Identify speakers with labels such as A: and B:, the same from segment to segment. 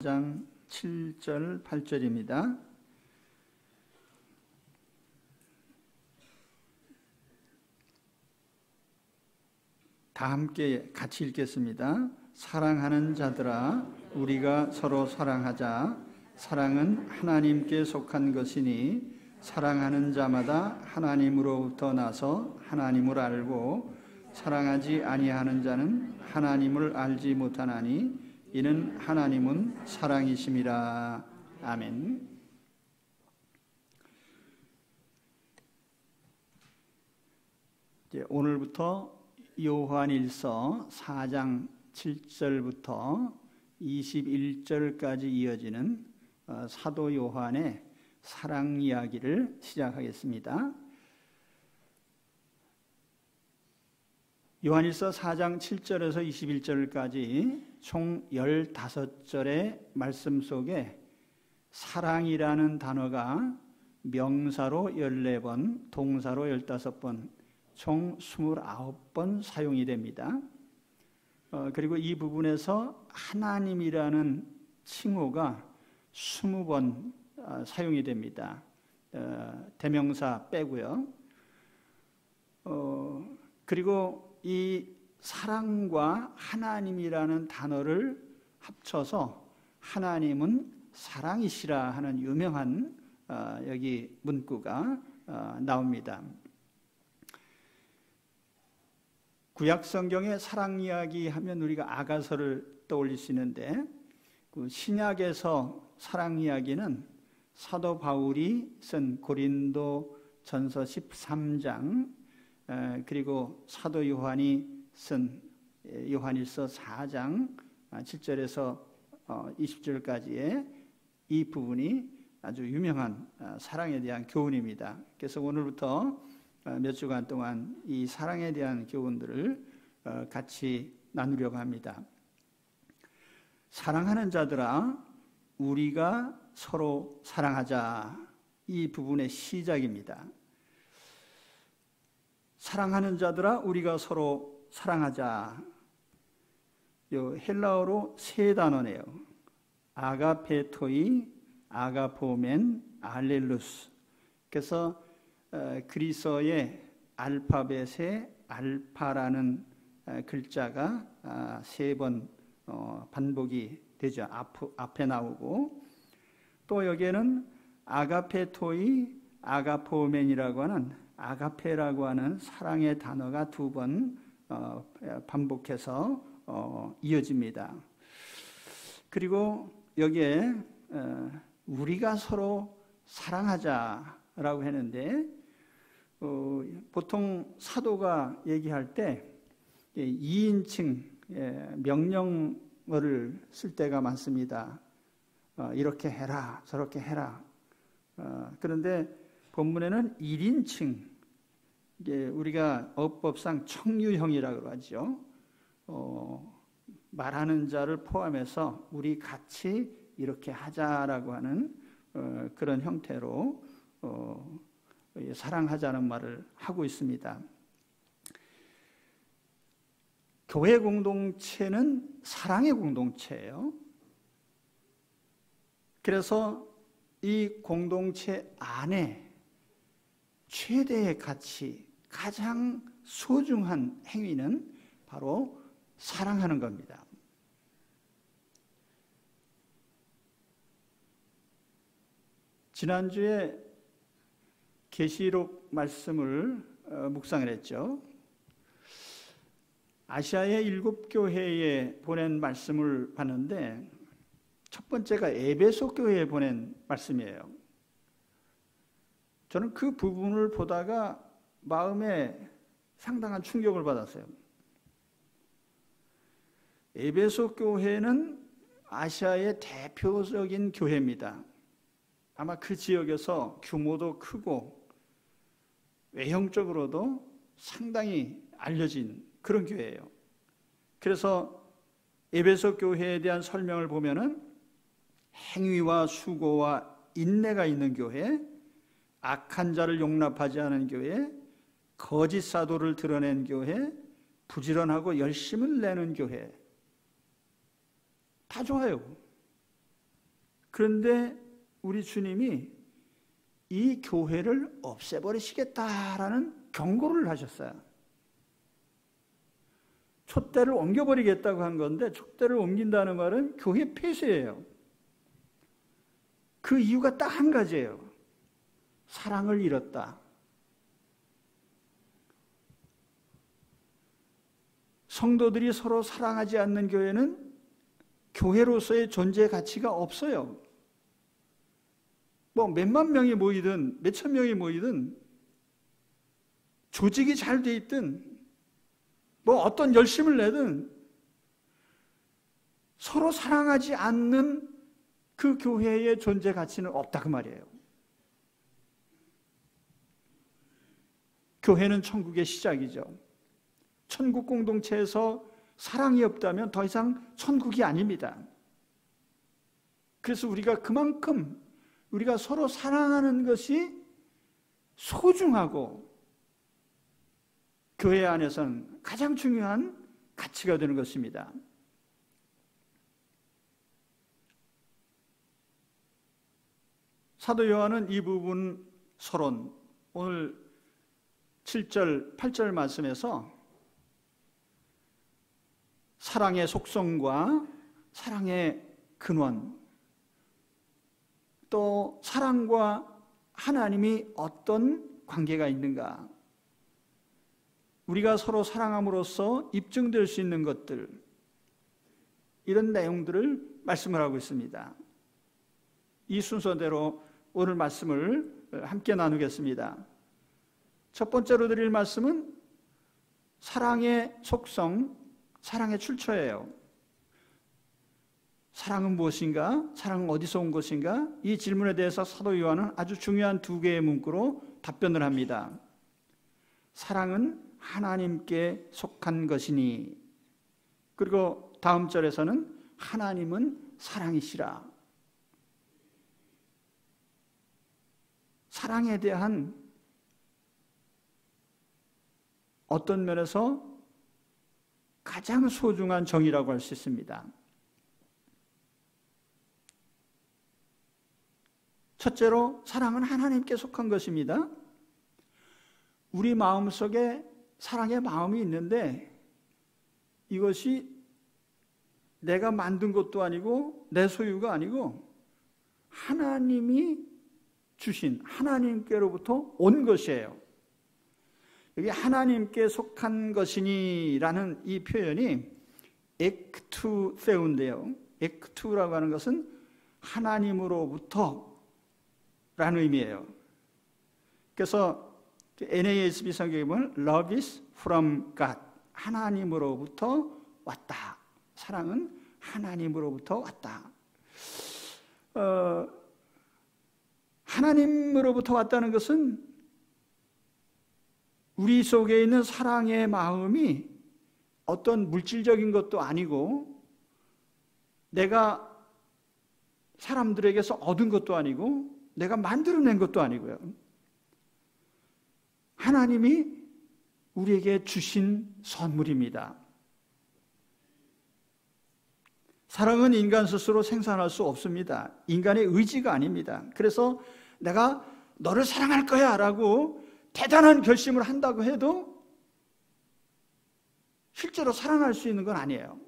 A: 4장 7절 8절입니다. 다 함께 같이 읽겠습니다. 사랑하는 자들아, 우리가 서로 사랑하자. 사랑은 하나님께 속한 것이니 사랑하는 자마다 하나님으로부터 나서 하나님을 알고 사랑하지 아니하는 자는 하나님을 알지 못하나니 이는 하나님은 사랑이심이라. 아멘. 이제 오늘부터 요한일서 4장 7절부터 21절까지 이어지는 사도 요한의 사랑 이야기를 시작하겠습니다. 요한일서 4장 7절에서 21절까지 총 15절의 말씀 속에 사랑이라는 단어가 명사로 14번, 동사로 15번, 총 29번 사용이 됩니다. 그리고 이 부분에서 하나님이라는 칭호가 20번 사용이 됩니다. 대명사 빼고요. 그리고 이 사랑과 하나님이라는 단어를 합쳐서 하나님은 사랑이시라 하는 유명한 여기 문구가 나옵니다. 구약 성경의 사랑 이야기 하면 우리가 아가서를 떠올리시는데 그 신약에서 사랑 이야기는 사도 바울이 쓴 고린도 전서 13장 그리고 사도 요한이 쓴 요한일서 4장 7절에서 20절까지의 이 부분이 아주 유명한 사랑에 대한 교훈입니다. 그래서 오늘부터 몇 주간 동안 이 사랑에 대한 교훈들을 같이 나누려고 합니다. 사랑하는 자들아, 우리가 서로 사랑하자. 이 부분의 시작입니다. 사랑하는 자들아, 우리가 서로 사랑하자. 요 헬라어로 세 단어네요. 아가페토이, 아가포멘, 알렐루스. 그래서 그리스어의 알파벳의 알파라는 글자가 세 번 반복이 되죠. 앞에 나오고 또 여기에는 아가페토이, 아가포멘이라고 하는 아가페라고 하는 사랑의 단어가 두 번 반복해서 이어집니다. 그리고 여기에 우리가 서로 사랑하자라고 했는데 보통 사도가 얘기할 때 2인칭 명령어를 쓸 때가 많습니다. 이렇게 해라, 저렇게 해라. 그런데 본문에는 1인칭, 우리가 어법상 청유형이라고 하죠. 말하는 자를 포함해서 우리 같이 이렇게 하자라고 하는 그런 형태로 사랑하자는 말을 하고 있습니다. 교회 공동체는 사랑의 공동체예요. 그래서 이 공동체 안에 최대의 가치, 가장 소중한 행위는 바로 사랑하는 겁니다. 지난주에 계시록 말씀을 묵상을 했죠. 아시아의 7교회에 보낸 말씀을 봤는데 첫 번째가 에베소 교회에 보낸 말씀이에요. 저는 그 부분을 보다가 마음에 상당한 충격을 받았어요. 에베소 교회는 아시아의 대표적인 교회입니다. 아마 그 지역에서 규모도 크고 외형적으로도 상당히 알려진 그런 교회예요. 그래서 에베소 교회에 대한 설명을 보면은 행위와 수고와 인내가 있는 교회, 악한 자를 용납하지 않은 교회, 거짓 사도를 드러낸 교회, 부지런하고 열심을 내는 교회, 다 좋아요. 그런데 우리 주님이 이 교회를 없애버리시겠다라는 경고를 하셨어요. 촛대를 옮겨버리겠다고 한 건데, 촛대를 옮긴다는 말은 교회 폐쇄예요. 그 이유가 딱 한 가지예요. 사랑을 잃었다. 성도들이 서로 사랑하지 않는 교회는 교회로서의 존재 가치가 없어요. 뭐 몇만 명이 모이든 몇천 명이 모이든 조직이 잘 돼 있든 뭐 어떤 열심을 내든 서로 사랑하지 않는 그 교회의 존재 가치는 없다 그 말이에요. 교회는 천국의 시작이죠. 천국 공동체에서 사랑이 없다면 더 이상 천국이 아닙니다. 그래서 우리가 그만큼 우리가 서로 사랑하는 것이 소중하고 교회 안에서는 가장 중요한 가치가 되는 것입니다. 사도 요한은 이 부분 서론, 오늘 7절, 8절 말씀에서 사랑의 속성과 사랑의 근원, 또 사랑과 하나님이 어떤 관계가 있는가, 우리가 서로 사랑함으로써 입증될 수 있는 것들, 이런 내용들을 말씀을 하고 있습니다. 이 순서대로 오늘 말씀을 함께 나누겠습니다. 첫 번째로 드릴 말씀은 사랑의 속성, 사랑의 출처예요. 사랑은 무엇인가? 사랑은 어디서 온 것인가? 이 질문에 대해서 사도 요한은 아주 중요한 두 개의 문구로 답변을 합니다. 사랑은 하나님께 속한 것이니, 그리고 다음 절에서는 하나님은 사랑이시라. 사랑에 대한 어떤 면에서 가장 소중한 정의라고 할 수 있습니다. 첫째로 사랑은 하나님께 속한 것입니다. 우리 마음속에 사랑의 마음이 있는데 이것이 내가 만든 것도 아니고 내 소유가 아니고 하나님이 주신, 하나님께로부터 온 것이에요. 여기 하나님께 속한 것이니라는 이 표현이 엑투세우인데요. 엑투라고 하는 것은 하나님으로부터 라는 의미예요. 그래서 NASB 성경에 보면 Love is from God, 하나님으로부터 왔다. 사랑은 하나님으로부터 왔다. 하나님으로부터 왔다는 것은 우리 속에 있는 사랑의 마음이 어떤 물질적인 것도 아니고 내가 사람들에게서 얻은 것도 아니고 내가 만들어낸 것도 아니고요. 하나님이 우리에게 주신 선물입니다. 사랑은 인간 스스로 생산할 수 없습니다. 인간의 의지가 아닙니다. 그래서 내가 너를 사랑할 거야 라고 대단한 결심을 한다고 해도 실제로 사랑할 수 있는 건 아니에요.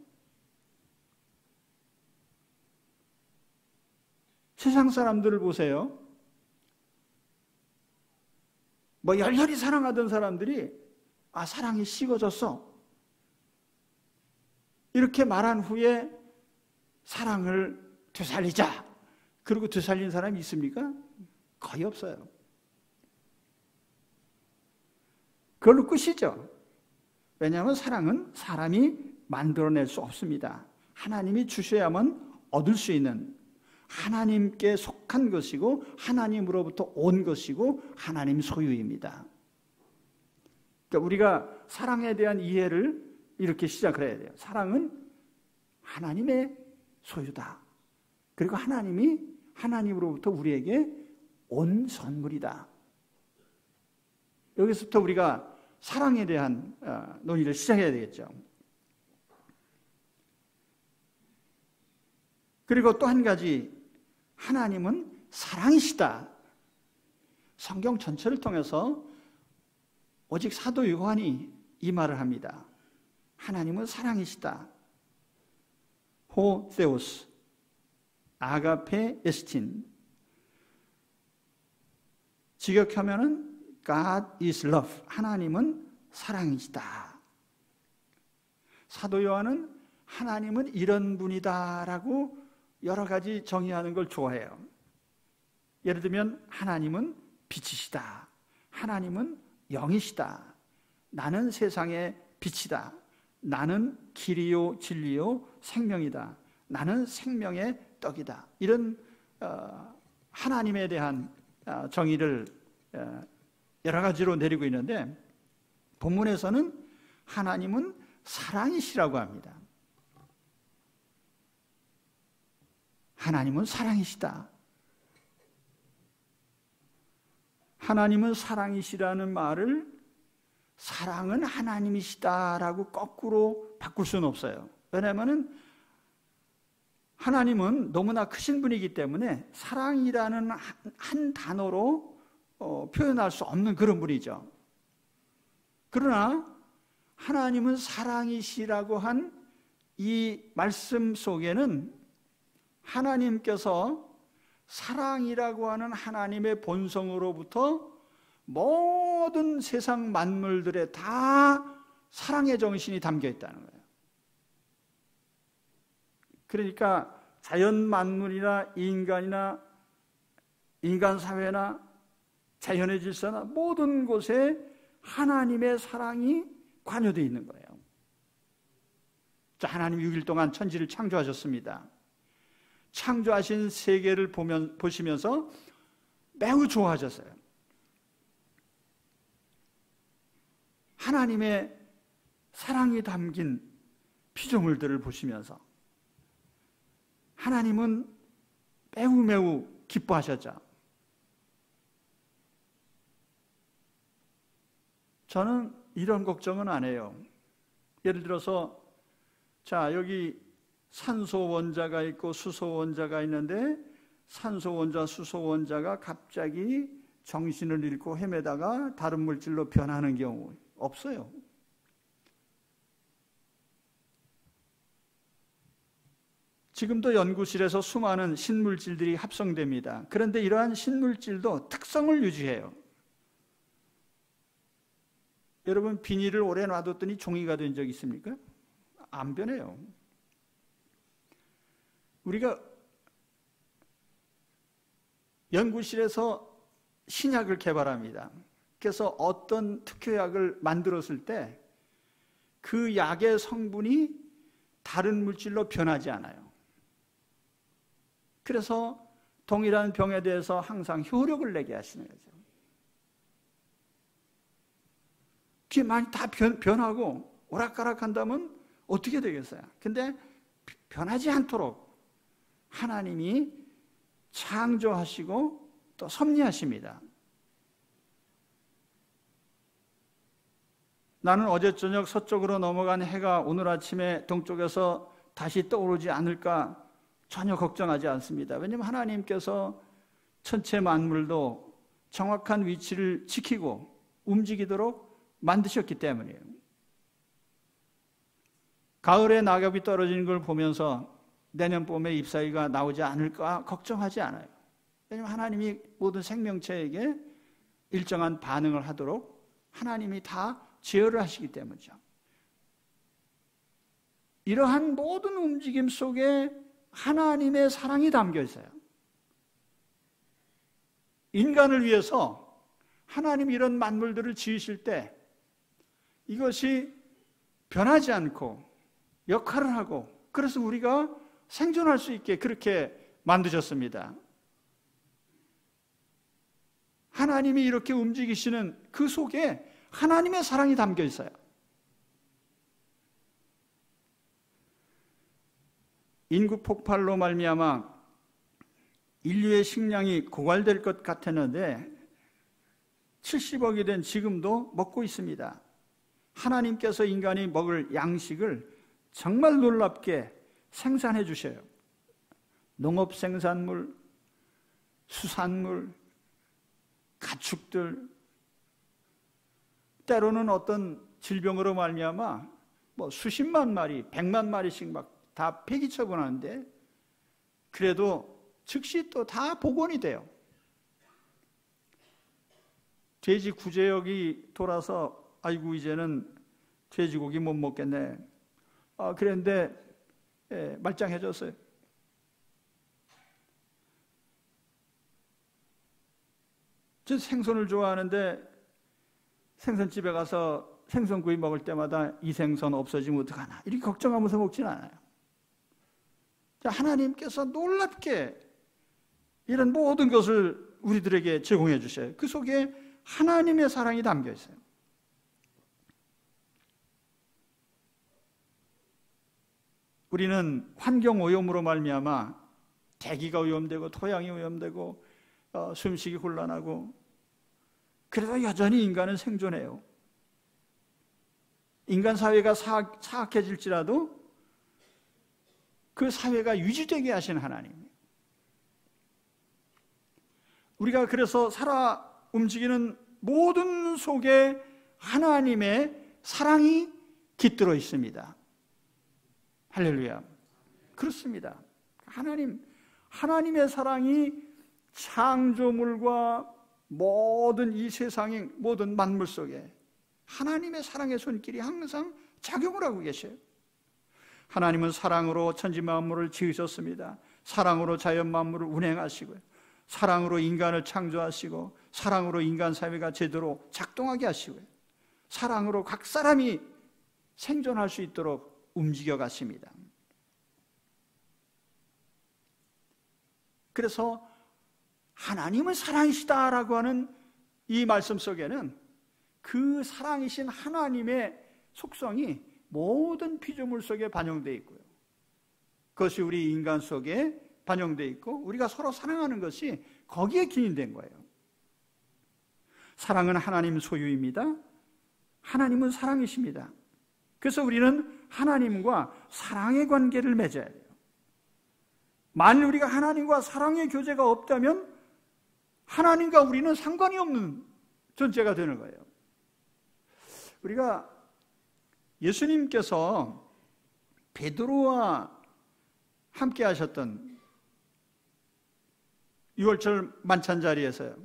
A: 세상 사람들을 보세요. 뭐 열렬히 사랑하던 사람들이 사랑이 식어졌어 이렇게 말한 후에 사랑을 되살리자 그리고 되살린 사람이 있습니까? 거의 없어요. 그걸로 끝이죠. 왜냐하면 사랑은 사람이 만들어낼 수 없습니다. 하나님이 주셔야만 얻을 수 있는, 하나님께 속한 것이고 하나님으로부터 온 것이고 하나님 소유입니다. 그러니까 우리가 사랑에 대한 이해를 이렇게 시작을 해야 돼요. 사랑은 하나님의 소유다. 그리고 하나님이 하나님으로부터 우리에게 온 선물이다. 여기서부터 우리가 사랑에 대한 논의를 시작해야 되겠죠. 그리고 또 한 가지, 하나님은 사랑이시다. 성경 전체를 통해서 오직 사도 요한이 이 말을 합니다. 하나님은 사랑이시다. 호 세우스, 아가페 에스틴. 직역하면은 God is love. 하나님은 사랑이시다. 사도 요한은 하나님은 이런 분이다라고 여러 가지 정의하는 걸 좋아해요. 예를 들면 하나님은 빛이시다. 하나님은 영이시다. 나는 세상의 빛이다. 나는 길이요 진리요 생명이다. 나는 생명의 떡이다. 이런 하나님에 대한 정의를 여러 가지로 내리고 있는데 본문에서는 하나님은 사랑이시라고 합니다. 하나님은 사랑이시다. 하나님은 사랑이시라는 말을 사랑은 하나님이시다라고 거꾸로 바꿀 수는 없어요. 왜냐하면 하나님은 너무나 크신 분이기 때문에 사랑이라는 한 단어로 표현할 수 없는 그런 분이죠. 그러나 하나님은 사랑이시라고 한 이 말씀 속에는 하나님께서 사랑이라고 하는 하나님의 본성으로부터 모든 세상 만물들에 다 사랑의 정신이 담겨 있다는 거예요. 그러니까 자연 만물이나 인간이나 인간 사회나 자연의 질서나 모든 곳에 하나님의 사랑이 관여되어 있는 거예요. 자, 하나님 6일 동안 천지를 창조하셨습니다. 창조하신 세계를 보시면서 매우 좋아하셨어요. 하나님의 사랑이 담긴 피조물들을 보시면서 하나님은 매우 기뻐하셨죠. 저는 이런 걱정은 안 해요. 예를 들어서 자, 여기 산소 원자가 있고 수소 원자가 있는데 산소 원자, 수소 원자가 갑자기 정신을 잃고 헤매다가 다른 물질로 변하는 경우 없어요. 지금도 연구실에서 수많은 신물질들이 합성됩니다. 그런데 이러한 신물질도 특성을 유지해요. 여러분, 비닐을 오래 놔뒀더니 종이가 된 적 있습니까? 안 변해요. 우리가 연구실에서 신약을 개발합니다. 그래서 어떤 특효약을 만들었을 때 그 약의 성분이 다른 물질로 변하지 않아요. 그래서 동일한 병에 대해서 항상 효력을 내게 하시는 거죠. 그게 많이 다 변하고 오락가락한다면 어떻게 되겠어요? 근데 변하지 않도록 하나님이 창조하시고 또 섭리하십니다. 나는 어제 저녁 서쪽으로 넘어간 해가 오늘 아침에 동쪽에서 다시 떠오르지 않을까 전혀 걱정하지 않습니다. 왜냐하면 하나님께서 천체 만물도 정확한 위치를 지키고 움직이도록 만드셨기 때문이에요. 가을에 낙엽이 떨어지는 걸 보면서 내년 봄에 잎사귀가 나오지 않을까 걱정하지 않아요. 왜냐하면 하나님이 모든 생명체에게 일정한 반응을 하도록 하나님이 다 제어를 하시기 때문이죠. 이러한 모든 움직임 속에 하나님의 사랑이 담겨 있어요. 인간을 위해서 하나님이 이런 만물들을 지으실 때 이것이 변하지 않고 역할을 하고 그래서 우리가 생존할 수 있게 그렇게 만드셨습니다. 하나님이 이렇게 움직이시는 그 속에 하나님의 사랑이 담겨 있어요. 인구 폭발로 말미암아 인류의 식량이 고갈될 것 같았는데 70억이 된 지금도 먹고 있습니다. 하나님께서 인간이 먹을 양식을 정말 놀랍게 생산해 주셔요. 농업 생산물, 수산물, 가축들, 때로는 어떤 질병으로 말미암아 수십만 마리, 100만 마리씩 막 다 폐기 처분하는데 그래도 즉시 또 다 복원이 돼요. 돼지 구제역이 돌아서 아이고 이제는 돼지고기 못 먹겠네. 그랬는데 말짱해졌어요. 저 생선을 좋아하는데 생선집에 가서 생선구이 먹을 때마다 이 생선 없어지면 어떡하나 이렇게 걱정하면서 먹지는 않아요. 하나님께서 놀랍게 이런 모든 것을 우리들에게 제공해 주셔요. 그 속에 하나님의 사랑이 담겨 있어요. 우리는 환경 오염으로 말미암아 대기가 오염되고 토양이 오염되고 숨쉬기 곤란하고 그래도 여전히 인간은 생존해요. 인간 사회가 사악해질지라도 그 사회가 유지되게 하신 하나님. 우리가 그래서 살아 움직이는 모든 속에 하나님의 사랑이 깃들어 있습니다. 할렐루야. 그렇습니다. 하나님의 사랑이 창조물과 모든 이 세상의 모든 만물 속에 하나님의 사랑의 손길이 항상 작용을 하고 계셔요. 하나님은 사랑으로 천지 만물을 지으셨습니다. 사랑으로 자연 만물을 운행하시고요. 사랑으로 인간을 창조하시고 사랑으로 인간 사회가 제대로 작동하게 하시고요. 사랑으로 각 사람이 생존할 수 있도록 움직여 가십니다. 그래서 하나님은 사랑이시다라고 하는 이 말씀 속에는 그 사랑이신 하나님의 속성이 모든 피조물 속에 반영되어 있고요. 그것이 우리 인간 속에 반영되어 있고 우리가 서로 사랑하는 것이 거기에 기인된 거예요. 사랑은 하나님 소유입니다. 하나님은 사랑이십니다. 그래서 우리는 하나님과 사랑의 관계를 맺어야 돼요. 만일 우리가 하나님과 사랑의 교제가 없다면 하나님과 우리는 상관이 없는 존재가 되는 거예요. 우리가 예수님께서 베드로와 함께 하셨던 6월절 만찬 자리에서요,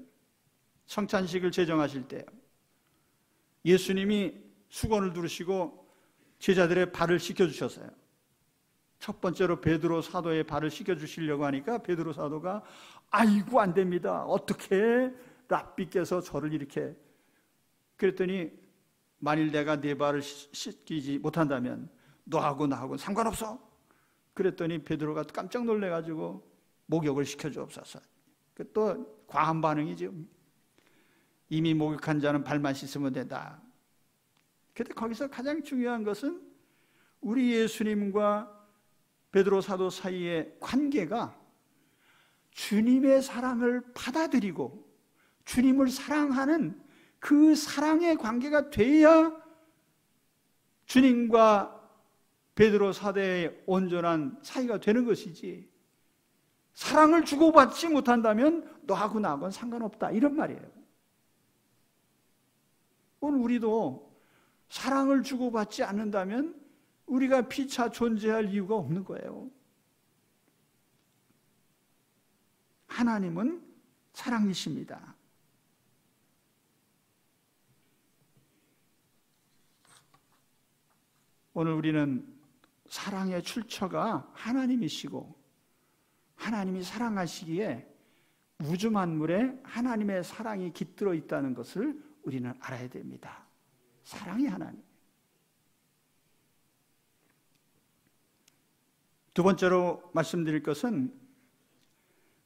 A: 성찬식을 제정하실 때 예수님이 수건을 두르시고 제자들의 발을 씻겨주셨어요. 첫 번째로 베드로 사도의 발을 씻겨주시려고 하니까 베드로 사도가 아이고 안 됩니다. 어떻게 랍비께서 저를 이렇게, 그랬더니 만일 내가 네 발을 씻기지 못한다면 너하고 나하고는 상관없어. 그랬더니 베드로가 깜짝 놀래가지고 목욕을 시켜주옵소서. 또 과한 반응이죠. 이미 목욕한 자는 발만 씻으면 된다. 그런데 거기서 가장 중요한 것은 우리 예수님과 베드로 사도 사이의 관계가 주님의 사랑을 받아들이고 주님을 사랑하는 그 사랑의 관계가 돼야 주님과 베드로 사도의 온전한 사이가 되는 것이지, 사랑을 주고받지 못한다면 너하고 나하고는 상관없다 이런 말이에요. 오늘 우리도 사랑을 주고받지 않는다면 우리가 피차 존재할 이유가 없는 거예요. 하나님은 사랑이십니다. 오늘 우리는 사랑의 출처가 하나님이시고 하나님이 사랑하시기에 우주 만물에 하나님의 사랑이 깃들어 있다는 것을 우리는 알아야 됩니다. 사랑이 하나님. 두 번째로 말씀드릴 것은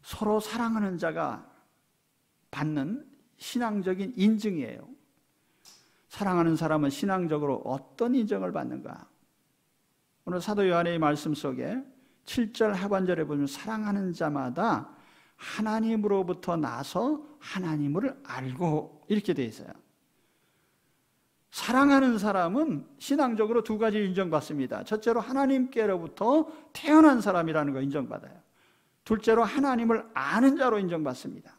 A: 서로 사랑하는 자가 받는 신앙적인 인증이에요. 사랑하는 사람은 신앙적으로 어떤 인정을 받는가? 오늘 사도 요한의 말씀 속에 7절 하반절에 보면 사랑하는 자마다 하나님으로부터 나서 하나님을 알고 이렇게 되어 있어요. 사랑하는 사람은 신앙적으로 두 가지 인정받습니다. 첫째로 하나님께로부터 태어난 사람이라는 거 인정받아요. 둘째로 하나님을 아는 자로 인정받습니다.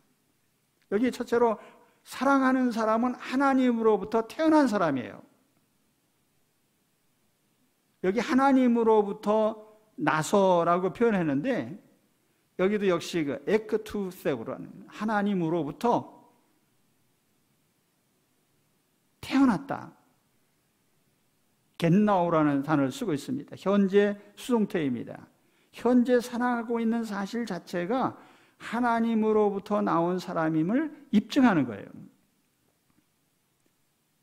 A: 여기 첫째로 사랑하는 사람은 하나님으로부터 태어난 사람이에요. 여기 하나님으로부터 나서라고 표현했는데 여기도 역시 그 에크투세우라는 하나님으로부터 태어났다. 겟나오라는 단어를 쓰고 있습니다. 현재 수동태입니다. 현재 살아가고 있는 사실 자체가 하나님으로부터 나온 사람임을 입증하는 거예요.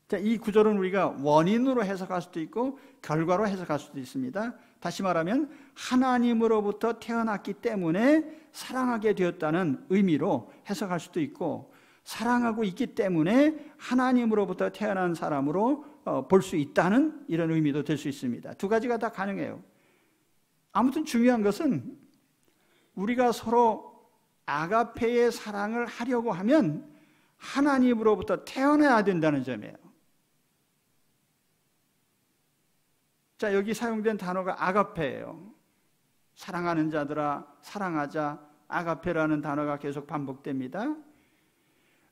A: 자, 이 구절은 우리가 원인으로 해석할 수도 있고 결과로 해석할 수도 있습니다. 다시 말하면 하나님으로부터 태어났기 때문에 사랑하게 되었다는 의미로 해석할 수도 있고, 사랑하고 있기 때문에 하나님으로부터 태어난 사람으로 볼 수 있다는 이런 의미도 될 수 있습니다. 두 가지가 다 가능해요. 아무튼 중요한 것은 우리가 서로 아가페의 사랑을 하려고 하면 하나님으로부터 태어나야 된다는 점이에요. 자, 여기 사용된 단어가 아가페예요. 사랑하는 자들아 사랑하자, 아가페라는 단어가 계속 반복됩니다.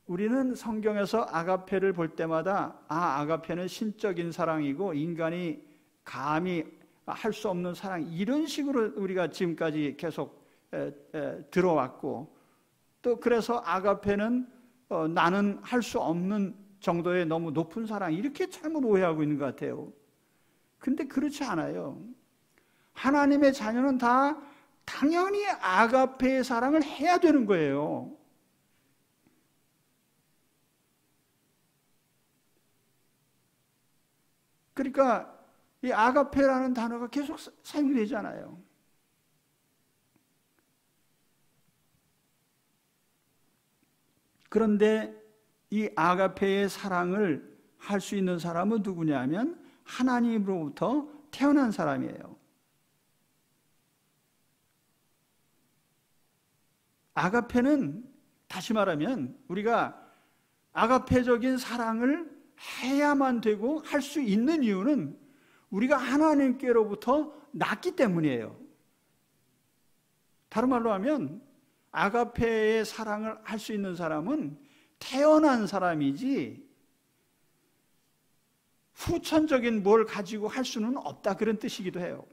A: 우리는 성경에서 아가페를 볼 때마다 아가페는 신적인 사랑이고 인간이 감히 할 수 없는 사랑, 이런 식으로 우리가 지금까지 계속 들어왔고, 또 그래서 아가페는 나는 할 수 없는 정도의 너무 높은 사랑, 이렇게 잘못 오해하고 있는 것 같아요. 근데 그렇지 않아요. 하나님의 자녀는 다 당연히 아가페의 사랑을 해야 되는 거예요. 그러니까 이 아가페라는 단어가 계속 사용이 되잖아요. 그런데 이 아가페의 사랑을 할 수 있는 사람은 누구냐 하면 하나님으로부터 태어난 사람이에요. 아가페는 다시 말하면 우리가 아가페적인 사랑을 해야만 되고 할 수 있는 이유는 우리가 하나님께로부터 났기 때문이에요. 다른 말로 하면 아가페의 사랑을 할 수 있는 사람은 태어난 사람이지 후천적인 뭘 가지고 할 수는 없다, 그런 뜻이기도 해요.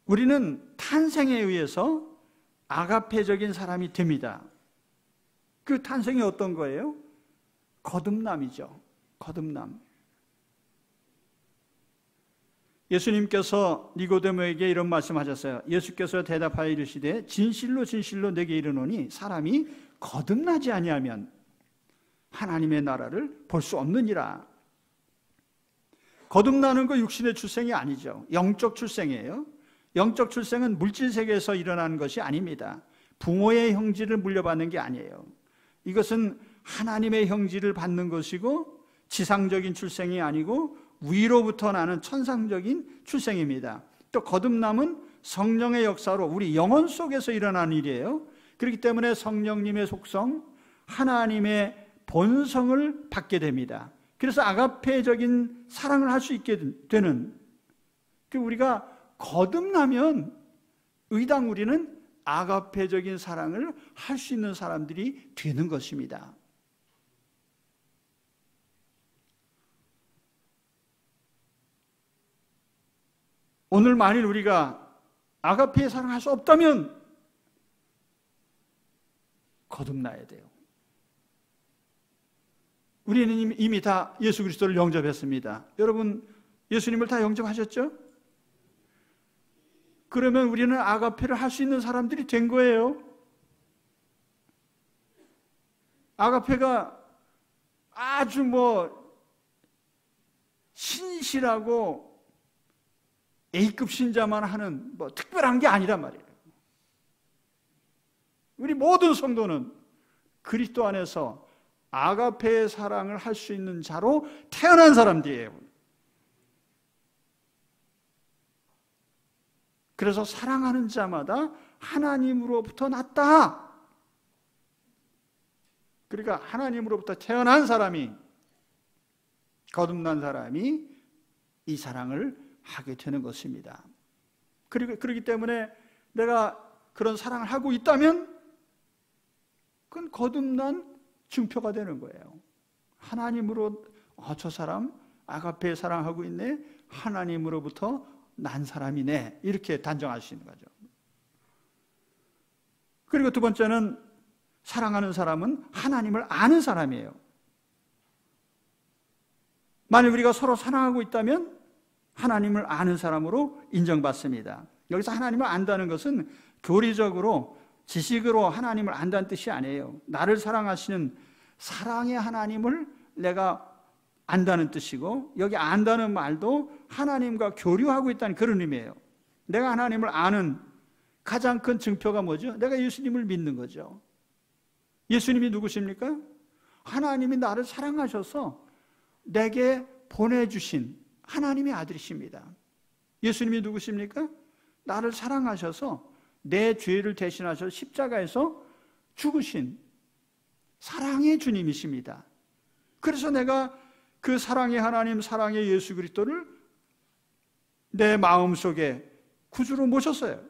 A: 우리는 탄생에 의해서 아가페적인 사람이 됩니다. 그 탄생이 어떤 거예요? 거듭남이죠. 거듭남. 예수님께서 니고데모에게 이런 말씀하셨어요. 예수께서 대답하여 이르시되 진실로 진실로 내게 이르노니 사람이 거듭나지 아니하면 하나님의 나라를 볼 수 없느니라. 거듭나는 거 육신의 출생이 아니죠. 영적 출생이에요. 영적 출생은 물질 세계에서 일어나는 것이 아닙니다. 부모의 형질을 물려받는 게 아니에요. 이것은 하나님의 형질을 받는 것이고 지상적인 출생이 아니고 위로부터 나는 천상적인 출생입니다. 또 거듭남은 성령의 역사로 우리 영혼 속에서 일어나는 일이에요. 그렇기 때문에 성령님의 속성, 하나님의 본성을 받게 됩니다. 그래서 아가페적인 사랑을 할 수 있게 되는, 우리가 거듭나면 의당 우리는 아가페적인 사랑을 할 수 있는 사람들이 되는 것입니다. 오늘 만일 우리가 아가페의 사랑을 할 수 없다면 거듭나야 돼요. 우리는 이미 다 예수 그리스도를 영접했습니다. 여러분, 예수님을 다 영접하셨죠? 그러면 우리는 아가페를 할 수 있는 사람들이 된 거예요. 아가페가 아주 신실하고 A급 신자만 하는 특별한 게 아니란 말이에요. 우리 모든 성도는 그리스도 안에서 아가페의 사랑을 할 수 있는 자로 태어난 사람들이에요. 그래서 사랑하는 자마다 하나님으로부터 났다. 그러니까 하나님으로부터 태어난 사람이 거듭난 사람이 이 사랑을 하게 되는 것입니다. 그렇기 때문에 내가 그런 사랑을 하고 있다면 그건 거듭난 증표가 되는 거예요. 하나님으로 저 사람 아가페 사랑하고 있네, 하나님으로부터 난 사람이네, 이렇게 단정할 수 있는 거죠. 그리고 두 번째는 사랑하는 사람은 하나님을 아는 사람이에요. 만약 우리가 서로 사랑하고 있다면 하나님을 아는 사람으로 인정받습니다. 여기서 하나님을 안다는 것은 교리적으로 지식으로 하나님을 안다는 뜻이 아니에요. 나를 사랑하시는 사랑의 하나님을 내가 안다는 뜻이고, 여기 안다는 말도 하나님과 교류하고 있다는 그런 의미예요. 내가 하나님을 아는 가장 큰 증표가 뭐죠? 내가 예수님을 믿는 거죠. 예수님이 누구십니까? 하나님이 나를 사랑하셔서 내게 보내주신 하나님의 아들이십니다. 예수님이 누구십니까? 나를 사랑하셔서 내 죄를 대신하셔서 십자가에서 죽으신 사랑의 주님이십니다. 그래서 내가 그 사랑의 하나님, 사랑의 예수 그리스도를 내 마음속에 구주로 모셨어요.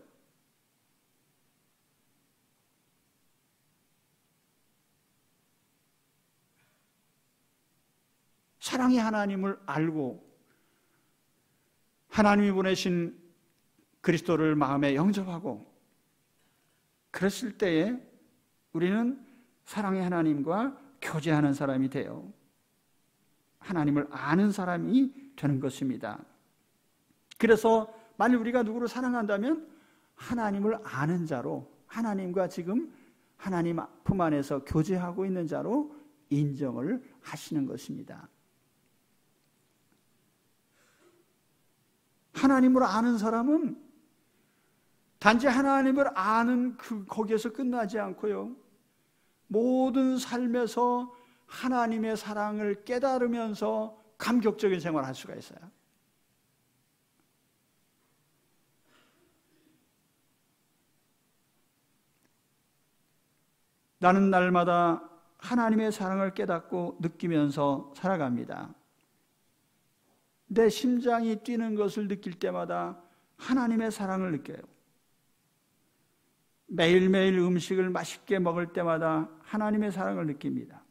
A: 사랑의 하나님을 알고 하나님이 보내신 그리스도를 마음에 영접하고 그랬을 때에 우리는 사랑의 하나님과 교제하는 사람이 돼요. 하나님을 아는 사람이 되는 것입니다. 그래서 만일 우리가 누구를 사랑한다면 하나님을 아는 자로, 하나님과 지금 하나님 품 안에서 교제하고 있는 자로 인정을 하시는 것입니다. 하나님을 아는 사람은 단지 하나님을 아는 거기에서 끝나지 않고요, 모든 삶에서 하나님의 사랑을 깨달으면서 감격적인 생활을 할 수가 있어요. 나는 날마다 하나님의 사랑을 깨닫고 느끼면서 살아갑니다. 내 심장이 뛰는 것을 느낄 때마다 하나님의 사랑을 느껴요. 매일매일 음식을 맛있게 먹을 때마다 하나님의 사랑을 느낍니다.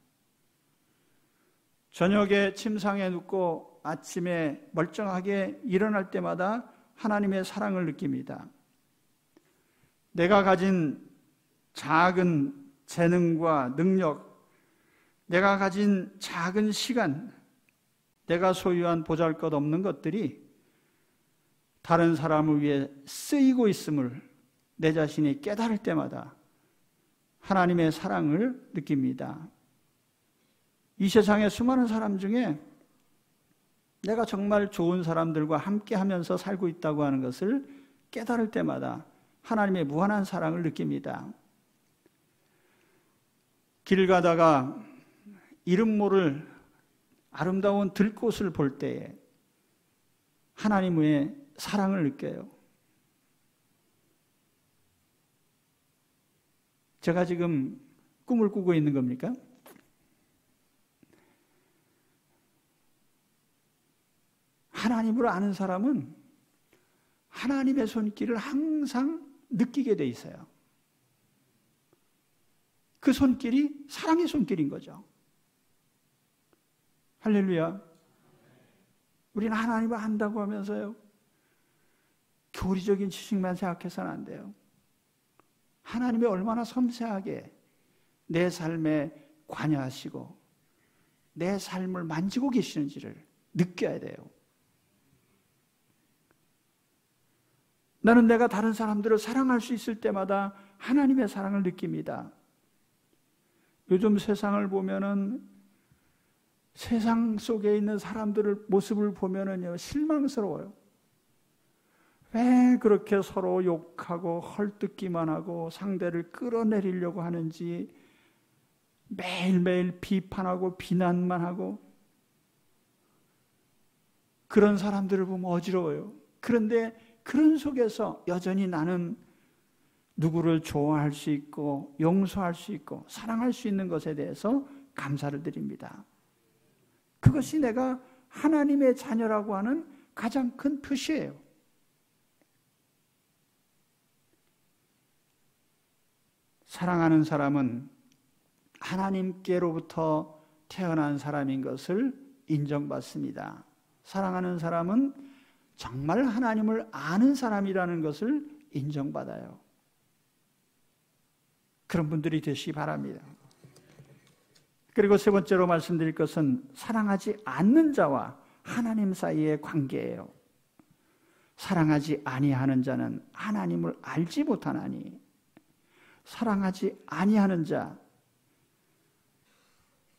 A: 저녁에 침상에 눕고 아침에 멀쩡하게 일어날 때마다 하나님의 사랑을 느낍니다. 내가 가진 작은 재능과 능력, 내가 가진 작은 시간, 내가 소유한 보잘것없는 것들이 다른 사람을 위해 쓰이고 있음을 내 자신이 깨달을 때마다 하나님의 사랑을 느낍니다. 이 세상의 수많은 사람 중에 내가 정말 좋은 사람들과 함께 하면서 살고 있다고 하는 것을 깨달을 때마다 하나님의 무한한 사랑을 느낍니다. 길 가다가 이름 모를 아름다운 들꽃을 볼 때에 하나님의 사랑을 느껴요. 제가 지금 꿈을 꾸고 있는 겁니까? 하나님을 아는 사람은 하나님의 손길을 항상 느끼게 돼 있어요. 그 손길이 사랑의 손길인 거죠. 할렐루야. 우리는 하나님을 안다고 하면서요, 교리적인 지식만 생각해서는 안 돼요. 하나님이 얼마나 섬세하게 내 삶에 관여하시고 내 삶을 만지고 계시는지를 느껴야 돼요. 나는 내가 다른 사람들을 사랑할 수 있을 때마다 하나님의 사랑을 느낍니다. 요즘 세상을 보면은, 세상 속에 있는 사람들의 모습을 보면은요, 실망스러워요. 왜 그렇게 서로 욕하고 헐뜯기만 하고 상대를 끌어내리려고 하는지, 매일매일 비판하고 비난만 하고, 그런 사람들을 보면 어지러워요. 그런데 그런 속에서 여전히 나는 누구를 좋아할 수 있고 용서할 수 있고 사랑할 수 있는 것에 대해서 감사를 드립니다. 그것이 내가 하나님의 자녀라고 하는 가장 큰 표시예요. 사랑하는 사람은 하나님께로부터 태어난 사람인 것을 인정받습니다. 사랑하는 사람은 정말 하나님을 아는 사람이라는 것을 인정받아요. 그런 분들이 되시기 바랍니다. 그리고 세 번째로 말씀드릴 것은 사랑하지 않는 자와 하나님 사이의 관계예요. 사랑하지 아니하는 자는 하나님을 알지 못하나니. 사랑하지 아니하는 자,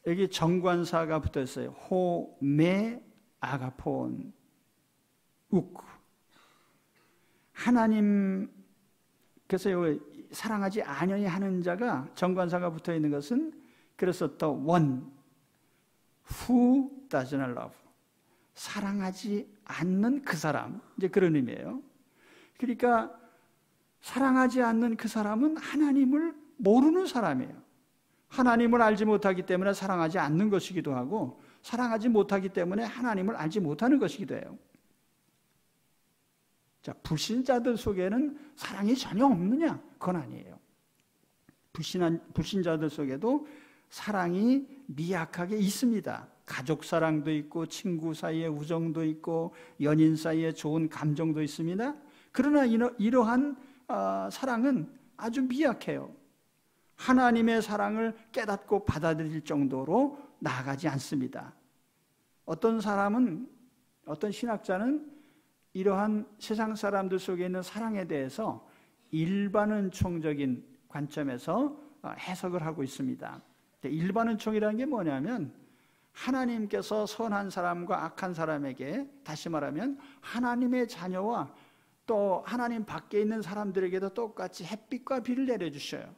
A: 여기 정관사가 붙어 있어요. 호메 아가폰 우크. 하나님께서 사랑하지 아니하는 자가 정관사가 붙어 있는 것은 그래서 the one who doesn't love. 사랑하지 않는 그 사람. 이제 그런 의미예요. 그러니까 사랑하지 않는 그 사람은 하나님을 모르는 사람이에요. 하나님을 알지 못하기 때문에 사랑하지 않는 것이기도 하고, 사랑하지 못하기 때문에 하나님을 알지 못하는 것이기도 해요. 자, 불신자들 속에는 사랑이 전혀 없느냐? 그건 아니에요. 불신자들 속에도 사랑이 미약하게 있습니다. 가족 사랑도 있고, 친구 사이의 우정도 있고, 연인 사이의 좋은 감정도 있습니다. 그러나 이러한 사랑은 아주 미약해요. 하나님의 사랑을 깨닫고 받아들일 정도로 나아가지 않습니다. 어떤 사람은, 어떤 신학자는 이러한 세상 사람들 속에 있는 사랑에 대해서 일반은총적인 관점에서 해석을 하고 있습니다. 일반은총이라는 게 뭐냐면 하나님께서 선한 사람과 악한 사람에게, 다시 말하면 하나님의 자녀와 또 하나님 밖에 있는 사람들에게도 똑같이 햇빛과 비를 내려주셔요.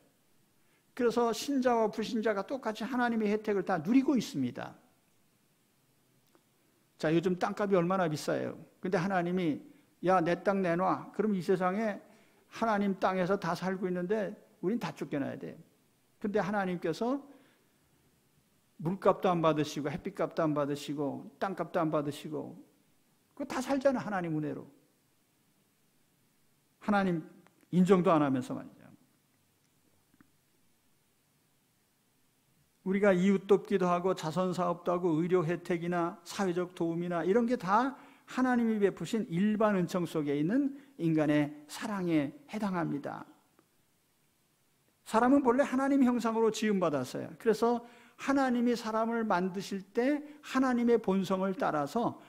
A: 그래서 신자와 불신자가 똑같이 하나님의 혜택을 다 누리고 있습니다. 자, 요즘 땅값이 얼마나 비싸요. 근데 하나님이 야, 내 땅 내놔. 그럼 이 세상에 하나님 땅에서 다 살고 있는데 우린 다 쫓겨나야 돼. 근데 하나님께서 물값도 안 받으시고 햇빛값도 안 받으시고 땅값도 안 받으시고 그거 다 살잖아, 하나님 은혜로. 하나님 인정도 안 하면서 말이죠. 우리가 이웃 돕기도 하고 자선 사업도 하고 의료 혜택이나 사회적 도움이나 이런 게 다 하나님이 베푸신 일반 은총 속에 있는 인간의 사랑에 해당합니다. 사람은 본래 하나님 형상으로 지음받았어요. 그래서 하나님이 사람을 만드실 때 하나님의 본성을 따라서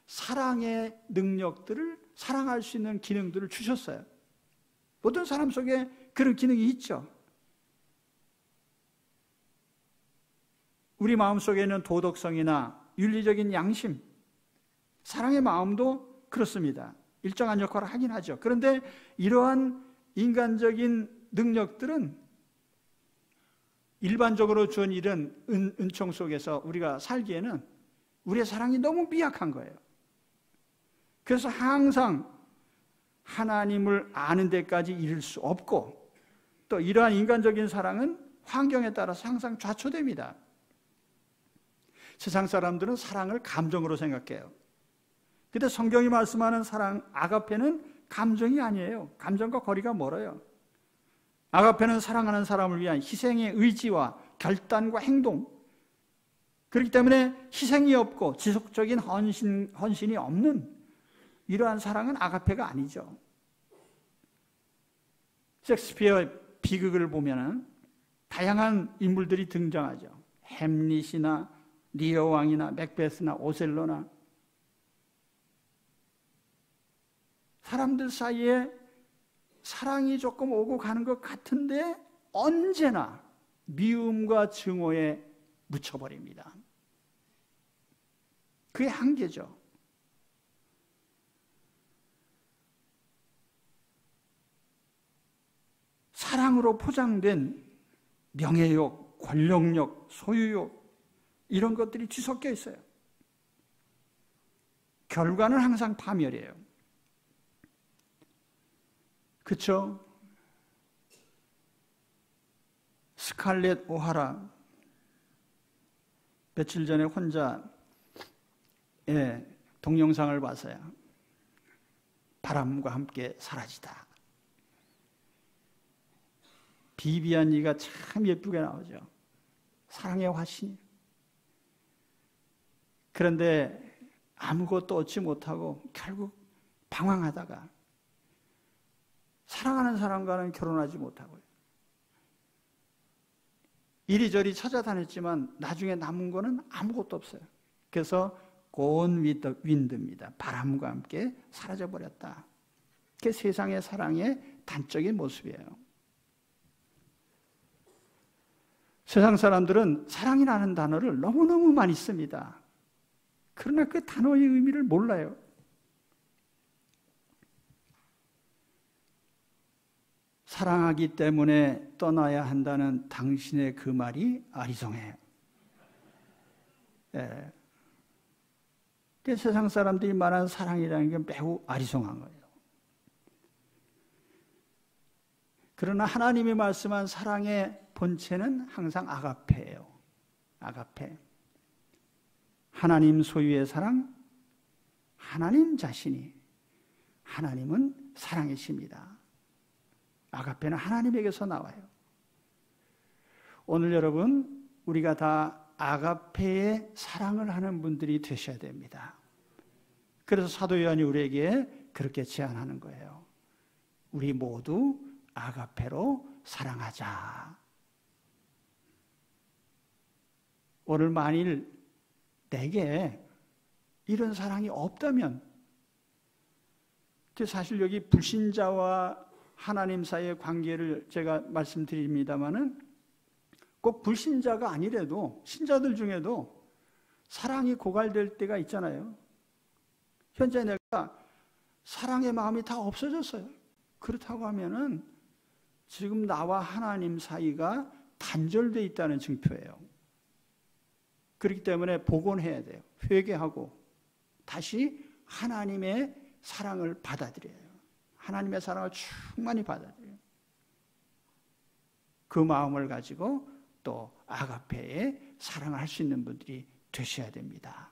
A: 사랑의 능력들을, 사랑할 수 있는 기능들을 주셨어요. 모든 사람 속에 그런 기능이 있죠. 우리 마음속에 있는 도덕성이나 윤리적인 양심, 사랑의 마음도 그렇습니다. 일정한 역할을 하긴 하죠. 그런데 이러한 인간적인 능력들은 일반적으로 주어진 이런 은총 속에서 우리가 살기에는 우리의 사랑이 너무 미약한 거예요. 그래서 항상 하나님을 아는 데까지 이를 수 없고, 또 이러한 인간적인 사랑은 환경에 따라서 항상 좌초됩니다. 세상 사람들은 사랑을 감정으로 생각해요. 근데 성경이 말씀하는 사랑, 아가페는 감정이 아니에요. 감정과 거리가 멀어요. 아가페는 사랑하는 사람을 위한 희생의 의지와 결단과 행동, 그렇기 때문에 희생이 없고 지속적인 헌신이 없는 이러한 사랑은 아가페가 아니죠. 셰익스피어의 비극을 보면 다양한 인물들이 등장하죠. 햄릿이나 리어 왕이나 맥베스나 오셀로나. 사람들 사이에 사랑이 조금 오고 가는 것 같은데 언제나 미움과 증오에 묻혀버립니다. 그게 한계죠. 사랑으로 포장된 명예욕, 권력욕, 소유욕, 이런 것들이 뒤섞여 있어요. 결과는 항상 파멸이에요. 그렇죠? 스칼렛 오하라 며칠 전에 혼자 동영상을 봐서요. 바람과 함께 사라지다. 비비안이가 참 예쁘게 나오죠. 사랑의 화신. 그런데 아무것도 얻지 못하고 결국 방황하다가 사랑하는 사람과는 결혼하지 못하고요. 이리저리 찾아다녔지만 나중에 남은 거는 아무것도 없어요. 그래서 gone with the wind입니다. 바람과 함께 사라져버렸다. 그게 세상의 사랑의 단적인 모습이에요. 세상 사람들은 사랑이라는 단어를 너무너무 많이 씁니다. 그러나 그 단어의 의미를 몰라요. 사랑하기 때문에 떠나야 한다는 당신의 그 말이 아리송해요. 세상 사람들이 말하는 사랑이라는 게 매우 아리송한 거예요. 그러나 하나님이 말씀한 사랑의 본체는 항상 아가페예요. 아가페. 하나님 소유의 사랑, 하나님 자신이, 하나님은 사랑이십니다. 아가페는 하나님에게서 나와요. 오늘 여러분, 우리가 다 아가페의 사랑을 하는 분들이 되셔야 됩니다. 그래서 사도 요한이 우리에게 그렇게 제안하는 거예요. 우리 모두 아가페로 사랑하자. 오늘 만일 내게 이런 사랑이 없다면, 사실 여기 불신자와 하나님 사이의 관계를 제가 말씀드립니다마는 꼭 불신자가 아니래도 신자들 중에도 사랑이 고갈될 때가 있잖아요. 현재 내가 사랑의 마음이 다 없어졌어요. 그렇다고 하면은 지금 나와 하나님 사이가 단절되어 있다는 증표예요. 그렇기 때문에 복원해야 돼요. 회개하고 다시 하나님의 사랑을 받아들여요. 하나님의 사랑을 충만히 받아들여요. 그 마음을 가지고 또 아가페의 사랑을 할 수 있는 분들이 되셔야 됩니다.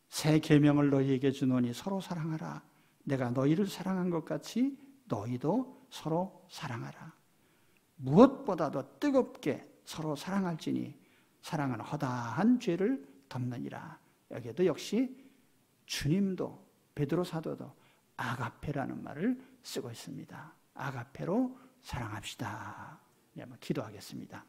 A: 새 계명을 너희에게 주노니 서로 사랑하라. 내가 너희를 사랑한 것 같이 너희도 서로 사랑하라. 무엇보다도 뜨겁게 서로 사랑할지니 사랑은 허다한 죄를 덮느니라. 여기에도 역시 주님도 베드로 사도도 아가페라는 말을 쓰고 있습니다. 아가페로 사랑합시다. 네, 한번 기도하겠습니다.